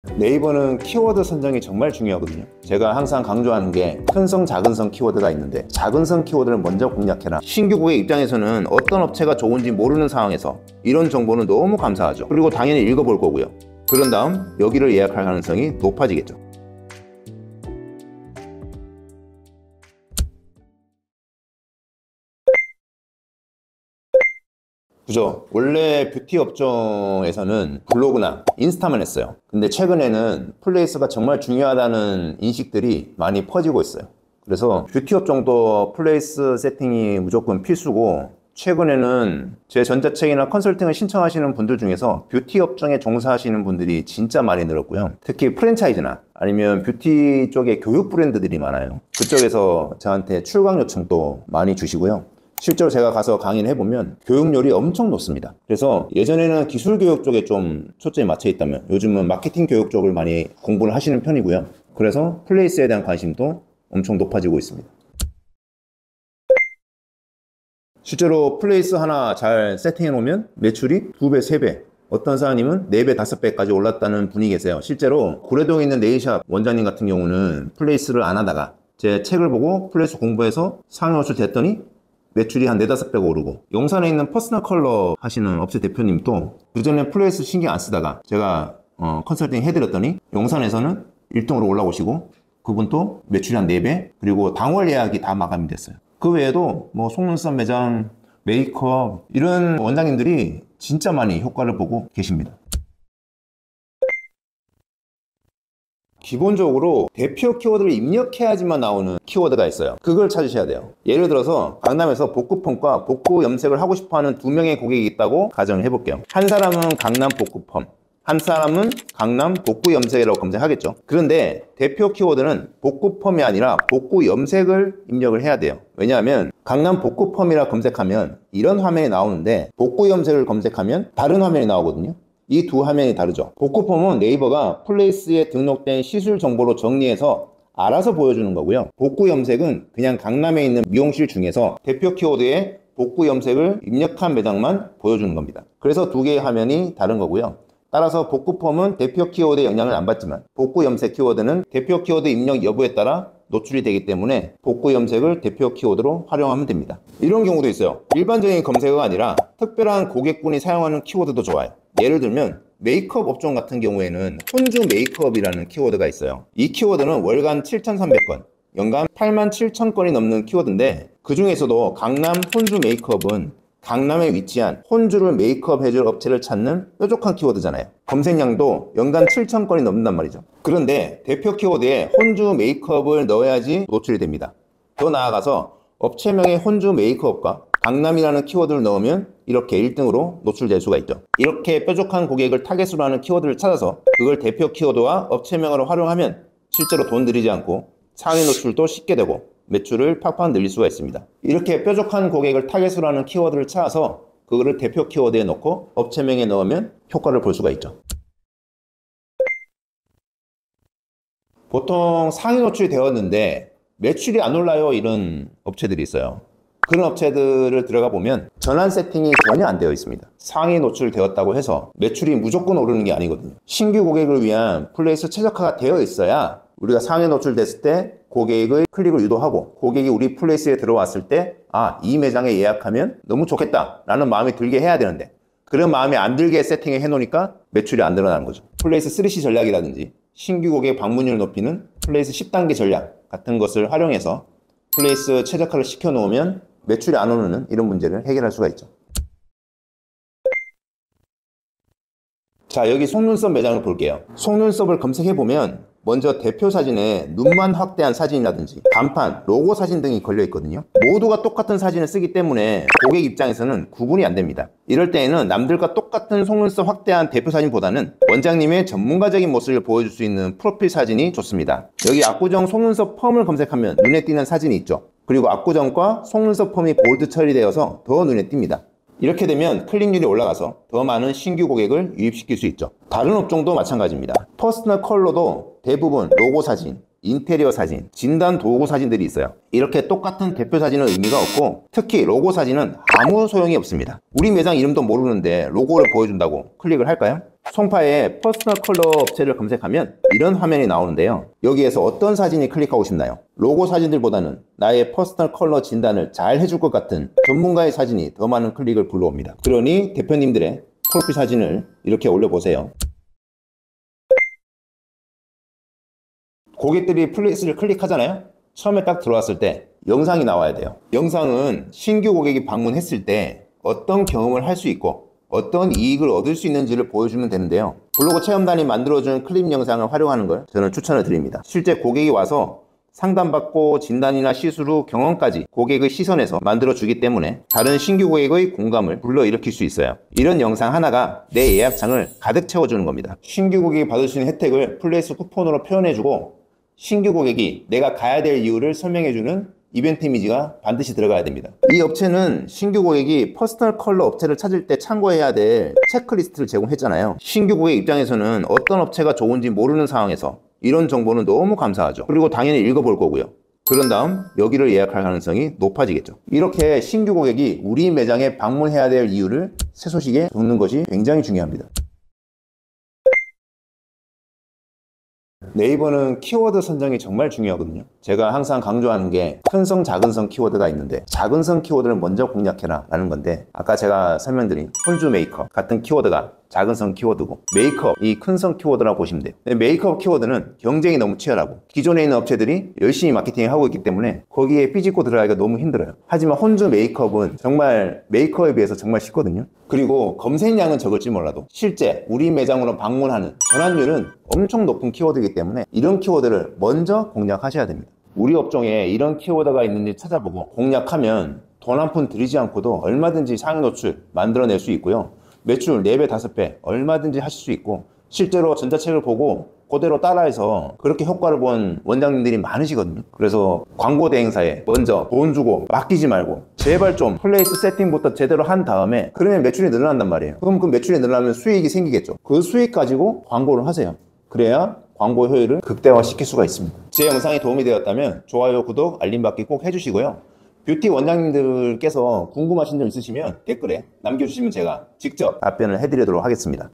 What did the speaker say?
네이버는 키워드 선정이 정말 중요하거든요. 제가 항상 강조하는 게 큰 성, 작은 성 키워드가 있는데 작은 성 키워드를 먼저 공략해라. 신규 고객 입장에서는 어떤 업체가 좋은지 모르는 상황에서 이런 정보는 너무 감사하죠. 그리고 당연히 읽어볼 거고요. 그런 다음 여기를 예약할 가능성이 높아지겠죠. 그죠? 원래 뷰티 업종에서는 블로그나 인스타만 했어요. 근데 최근에는 플레이스가 정말 중요하다는 인식들이 많이 퍼지고 있어요. 그래서 뷰티 업종도 플레이스 세팅이 무조건 필수고, 최근에는 제 전자책이나 컨설팅을 신청하시는 분들 중에서 뷰티 업종에 종사하시는 분들이 진짜 많이 늘었고요. 특히 프랜차이즈나 아니면 뷰티 쪽의 교육 브랜드들이 많아요. 그쪽에서 저한테 출강 요청도 많이 주시고요. 실제로 제가 가서 강의를 해보면 교육률이 엄청 높습니다. 그래서 예전에는 기술 교육 쪽에 좀 초점이 맞춰 있다면 요즘은 마케팅 교육 쪽을 많이 공부를 하시는 편이고요. 그래서 플레이스에 대한 관심도 엄청 높아지고 있습니다. 실제로 플레이스 하나 잘 세팅해 놓으면 매출이 2배, 3배, 어떤 사장님은 4배, 5배까지 올랐다는 분이 계세요. 실제로 구례동에 있는 네일샵 원장님 같은 경우는 플레이스를 안 하다가 제 책을 보고 플레이스 공부해서 상위 노출 됐더니 매출이 한 4, 5배가 오르고, 용산에 있는 퍼스널 컬러 하시는 업체 대표님도 그전에 플레이스 신경 안 쓰다가 제가 컨설팅 해드렸더니 용산에서는 1등으로 올라오시고, 그분도 매출이 한 4배, 그리고 당월 예약이 다 마감이 됐어요. 그 외에도 뭐 속눈썹 매장, 메이크업, 이런 원장님들이 진짜 많이 효과를 보고 계십니다. 기본적으로 대표 키워드를 입력해야지만 나오는 키워드가 있어요. 그걸 찾으셔야 돼요. 예를 들어서 강남에서 복구펌과 복구 염색을 하고 싶어하는 2명의 고객이 있다고 가정을 해볼게요. 한 사람은 강남 복구펌, 한 사람은 강남 복구 염색이라고 검색하겠죠. 그런데 대표 키워드는 복구펌이 아니라 복구 염색을 입력을 해야 돼요. 왜냐하면 강남 복구펌이라 검색하면 이런 화면이 나오는데 복구 염색을 검색하면 다른 화면이 나오거든요. 이 두 화면이 다르죠. 복구펌은 네이버가 플레이스에 등록된 시술 정보로 정리해서 알아서 보여주는 거고요. 복구 염색은 그냥 강남에 있는 미용실 중에서 대표 키워드에 복구 염색을 입력한 매장만 보여주는 겁니다. 그래서 두 개의 화면이 다른 거고요. 따라서 복구펌은 대표 키워드에 영향을 안 받지만 복구 염색 키워드는 대표 키워드 입력 여부에 따라 노출이 되기 때문에 복구 염색을 대표 키워드로 활용하면 됩니다. 이런 경우도 있어요. 일반적인 검색어가 아니라 특별한 고객분이 사용하는 키워드도 좋아요. 예를 들면 메이크업 업종 같은 경우에는 혼주 메이크업이라는 키워드가 있어요. 이 키워드는 월간 7,300건, 연간 87,000건이 넘는 키워드인데, 그 중에서도 강남 혼주 메이크업은 강남에 위치한 혼주를 메이크업 해줄 업체를 찾는 뾰족한 키워드잖아요. 검색량도 연간 7,000건이 넘는단 말이죠. 그런데 대표 키워드에 혼주 메이크업을 넣어야지 노출이 됩니다. 더 나아가서 업체명의 혼주 메이크업과 강남이라는 키워드를 넣으면 이렇게 1등으로 노출될 수가 있죠. 이렇게 뾰족한 고객을 타겟으로 하는 키워드를 찾아서 그걸 대표 키워드와 업체명으로 활용하면 실제로 돈 들이지 않고 상위 노출도 쉽게 되고 매출을 팍팍 늘릴 수가 있습니다. 이렇게 뾰족한 고객을 타겟으로 하는 키워드를 찾아서 그거를 대표 키워드에 넣고 업체명에 넣으면 효과를 볼 수가 있죠. 보통 상위 노출이 되었는데 매출이 안 올라요, 이런 업체들이 있어요. 그런 업체들을 들어가 보면 전환 세팅이 전혀 안 되어 있습니다. 상위 노출되었다고 해서 매출이 무조건 오르는 게 아니거든요. 신규 고객을 위한 플레이스 최적화가 되어 있어야 우리가 상위 노출됐을 때 고객의 클릭을 유도하고 고객이 우리 플레이스에 들어왔을 때 이 매장에 예약하면 너무 좋겠다 라는 마음이 들게 해야 되는데, 그런 마음이 안 들게 세팅을 해놓으니까 매출이 안 늘어나는 거죠. 플레이스 3C 전략이라든지 신규 고객 방문율을 높이는 플레이스 10단계 전략 같은 것을 활용해서 플레이스 최적화를 시켜놓으면 매출이 안 오르는 이런 문제를 해결할 수가 있죠. 자, 여기 속눈썹 매장을 볼게요. 속눈썹을 검색해보면 먼저 대표 사진에 눈만 확대한 사진이라든지 간판, 로고 사진 등이 걸려 있거든요. 모두가 똑같은 사진을 쓰기 때문에 고객 입장에서는 구분이 안 됩니다. 이럴 때에는 남들과 똑같은 속눈썹 확대한 대표 사진보다는 원장님의 전문가적인 모습을 보여줄 수 있는 프로필 사진이 좋습니다. 여기 압구정 속눈썹 펌을 검색하면 눈에 띄는 사진이 있죠. 그리고 압구정과 속눈썹 펌이 볼드 처리되어서 더 눈에 띕니다. 이렇게 되면 클릭률이 올라가서 더 많은 신규 고객을 유입시킬 수 있죠. 다른 업종도 마찬가지입니다. 퍼스널 컬러도 대부분 로고 사진, 인테리어 사진, 진단 도구 사진들이 있어요. 이렇게 똑같은 대표 사진은 의미가 없고 특히 로고 사진은 아무 소용이 없습니다. 우리 매장 이름도 모르는데 로고를 보여준다고 클릭을 할까요? 송파의 퍼스널 컬러 업체를 검색하면 이런 화면이 나오는데요. 여기에서 어떤 사진이 클릭하고 싶나요? 로고 사진들보다는 나의 퍼스널 컬러 진단을 잘 해줄 것 같은 전문가의 사진이 더 많은 클릭을 불러옵니다. 그러니 대표님들의 프로필 사진을 이렇게 올려보세요. 고객들이 플레이스를 클릭하잖아요. 처음에 딱 들어왔을 때 영상이 나와야 돼요. 영상은 신규 고객이 방문했을 때 어떤 경험을 할 수 있고 어떤 이익을 얻을 수 있는지를 보여주면 되는데요. 블로그 체험단이 만들어준 클립 영상을 활용하는 걸 저는 추천을 드립니다. 실제 고객이 와서 상담받고 진단이나 시술 후 경험까지 고객의 시선에서 만들어주기 때문에 다른 신규 고객의 공감을 불러일으킬 수 있어요. 이런 영상 하나가 내 예약창을 가득 채워주는 겁니다. 신규 고객이 받을 수 있는 혜택을 플레이스 쿠폰으로 표현해주고 신규 고객이 내가 가야 될 이유를 설명해주는 이벤트 이미지가 반드시 들어가야 됩니다. 이 업체는 신규 고객이 퍼스널 컬러 업체를 찾을 때 참고해야 될 체크리스트를 제공했잖아요. 신규 고객 입장에서는 어떤 업체가 좋은지 모르는 상황에서 이런 정보는 너무 감사하죠. 그리고 당연히 읽어볼 거고요. 그런 다음 여기를 예약할 가능성이 높아지겠죠. 이렇게 신규 고객이 우리 매장에 방문해야 될 이유를 쇠소식에 적는 것이 굉장히 중요합니다. 네이버는 키워드 선정이 정말 중요하거든요. 제가 항상 강조하는 게 큰성 작은성 키워드가 있는데 작은성 키워드를 먼저 공략해라 라는 건데 아까 제가 설명드린 혼주 메이크업 같은 키워드가 작은성 키워드고 메이크업이 큰성 키워드라고 보시면 돼요. 메이크업 키워드는 경쟁이 너무 치열하고 기존에 있는 업체들이 열심히 마케팅을 하고 있기 때문에 거기에 삐집고 들어가기가 너무 힘들어요. 하지만 혼주 메이크업은 정말 메이크업에 비해서 정말 쉽거든요. 그리고 검색량은 적을지 몰라도 실제 우리 매장으로 방문하는 전환율은 엄청 높은 키워드이기 때문에 이런 키워드를 먼저 공략하셔야 됩니다. 우리 업종에 이런 키워드가 있는지 찾아보고 공략하면 돈 한 푼 들이지 않고도 얼마든지 상위 노출 만들어낼 수 있고요. 매출 4배, 5배 얼마든지 하실 수 있고 실제로 전자책을 보고 그대로 따라해서 그렇게 효과를 본 원장님들이 많으시거든요. 그래서 광고 대행사에 먼저 돈 주고 맡기지 말고 제발 좀 플레이스 세팅부터 제대로 한 다음에 그러면 매출이 늘어난단 말이에요. 그럼 그 매출이 늘어나면 수익이 생기겠죠. 그 수익 가지고 광고를 하세요. 그래야 광고 효율을 극대화시킬 수가 있습니다. 제 영상이 도움이 되었다면 좋아요, 구독, 알림 받기 꼭 해주시고요. 뷰티 원장님들께서 궁금하신 점 있으시면 댓글에 남겨주시면 제가 직접 답변을 해드리도록 하겠습니다.